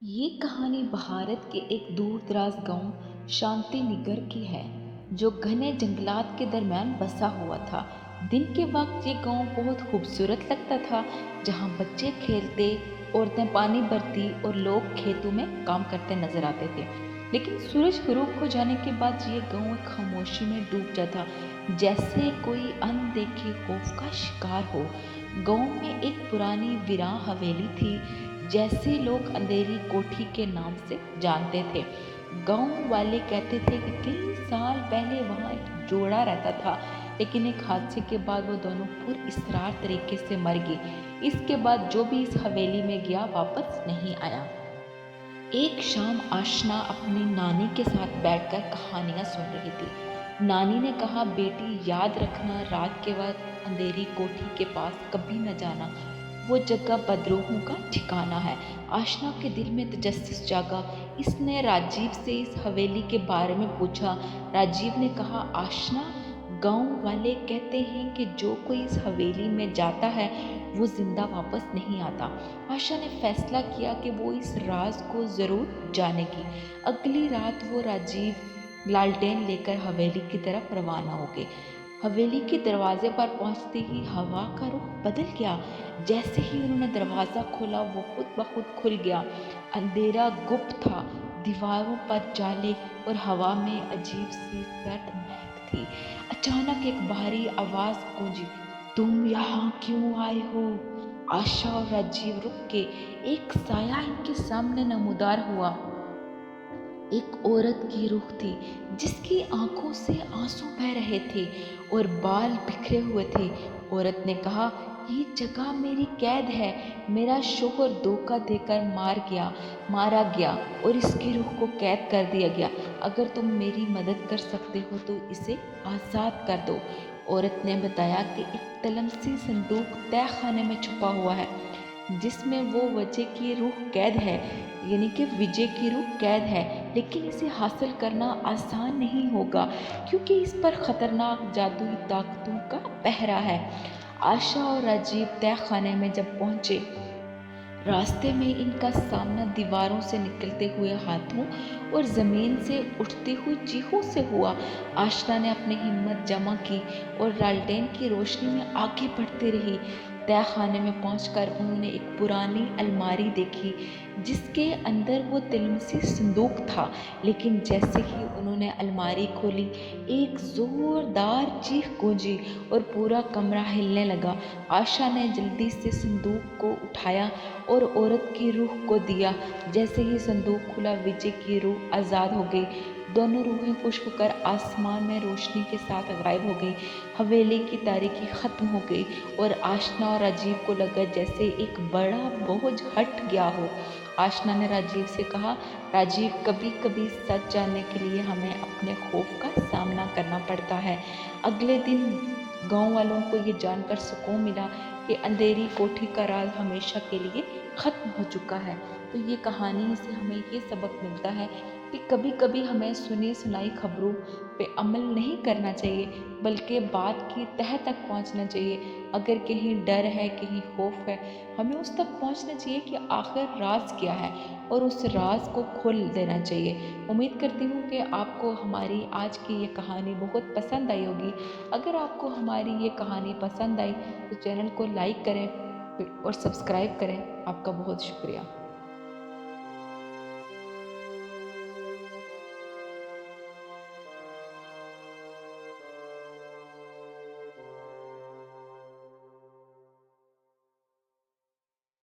ये कहानी भारत के एक दूर दराज गांव शांतिनगर की है, जो घने जंगलात के दरमियान बसा हुआ था। दिन के वक्त ये गांव बहुत खूबसूरत लगता था, जहां बच्चे खेलते, औरतें पानी भरती और लोग खेतों में काम करते नजर आते थे। लेकिन सूरज गुरूब हो जाने के बाद ये गांव एक खामोशी में डूब जाता, जैसे कोई अनदेखे खौफ का शिकार हो। गांव में एक पुरानी वीरान हवेली थी, जैसे लोग अंधेरी कोठी के नाम से जानते थे। गांव वाले कहते थे कि कई साल पहले वहां एक जोड़ा रहता था, लेकिन एक हादसे के बाद वो दोनों पुरअसरार तरीके से मर गए। इसके बाद जो भी इस हवेली में गया वापस नहीं आया। एक शाम आशना अपनी नानी के साथ बैठकर कहानियां सुन रही थी। नानी ने कहा, बेटी याद रखना, रात के वक्त अंधेरी कोठी के पास कभी न जाना। वो जगह बदरूहों का ठिकाना है। आशना के दिल में तजस्सुस जागा। इसने राजीव से इस हवेली के बारे में पूछा। राजीव ने कहा, आशना, गांव वाले कहते हैं कि जो कोई इस हवेली में जाता है वो जिंदा वापस नहीं आता। आशा ने फैसला किया कि वो इस राज को जरूर जानेगी। अगली रात वो राजीव लालटेन लेकर हवेली की तरफ रवाना हो गए। हवेली के दरवाजे पर पहुंचते ही हवा का रुख बदल गया। जैसे ही उन्होंने दरवाजा खोला वो खुद ब खुद खुल गया। अंधेरा गुप्त था, दीवारों पर जाले और हवा में अजीब सी सर्द महक थी। अचानक एक भारी आवाज गूंजी, तुम यहाँ क्यों आए हो? आशा और राजीव रुक के। एक साया इनके सामने नमूदार हुआ। एक औरत की रूह थी, जिसकी आंखों से आंसू बह रहे थे और बाल बिखरे हुए थे। औरत ने कहा, ये जगह मेरी कैद है। मेरा शोहर धोखा देकर मारा गया और इसकी रूह को कैद कर दिया गया। अगर तुम मेरी मदद कर सकते हो तो इसे आज़ाद कर दो। औरत ने बताया कि एक तलमसी संदूक तय खाने में छुपा हुआ है, जिसमें वो वजह की रूह कैद है, यानी कि विजय की रूह कैद है। लेकिन इसे हासिल करना आसान नहीं होगा, क्योंकि इस पर खतरनाक जादुई ताकतों का पहरा है। आशा और राजीव तय खाने में जब पहुंचे, रास्ते में इनका सामना दीवारों से निकलते हुए हाथों और जमीन से उठती हुई चीखों से हुआ। आशना ने अपनी हिम्मत जमा की और लालटेन की रोशनी में आगे बढ़ती रही। तय खाने में पहुंचकर उन्होंने एक पुरानी अलमारी देखी, जिसके अंदर वो तिलमसी संदूक था। लेकिन जैसे ही उन्होंने अलमारी खोली, एक जोरदार चीख गूंजी और पूरा कमरा हिलने लगा। आशा ने जल्दी से संदूक को उठाया और औरत की रूह को दिया। जैसे ही संदूक खुला, विजय की रूह आज़ाद हो गई। दोनों रूहें खुश होकर आसमान में रोशनी के साथ गायब हो गई। हवेली की तारीकी खत्म हो गई और आशना और राजीव को लगा जैसे एक बड़ा बोझ हट गया हो। आशना ने राजीव से कहा, राजीव, कभी कभी सच जानने के लिए हमें अपने खौफ का सामना करना पड़ता है। अगले दिन गांव वालों को ये जानकर सुकून मिला कि अंधेरी कोठी का राज हमेशा के लिए खत्म हो चुका है। तो ये कहानी से हमें ये सबक मिलता है कि कभी कभी हमें सुनी सुनाई खबरों पे अमल नहीं करना चाहिए, बल्कि बात की तह तक पहुंचना चाहिए। अगर कहीं डर है, कहीं खौफ है, हमें उस तक पहुंचना चाहिए कि आखिर राज क्या है, और उस राज को खोल देना चाहिए। उम्मीद करती हूँ कि आपको हमारी आज की ये कहानी बहुत पसंद आई होगी। अगर आपको हमारी ये कहानी पसंद आई तो चैनल को लाइक करें और सब्सक्राइब करें। आपका बहुत शुक्रिया।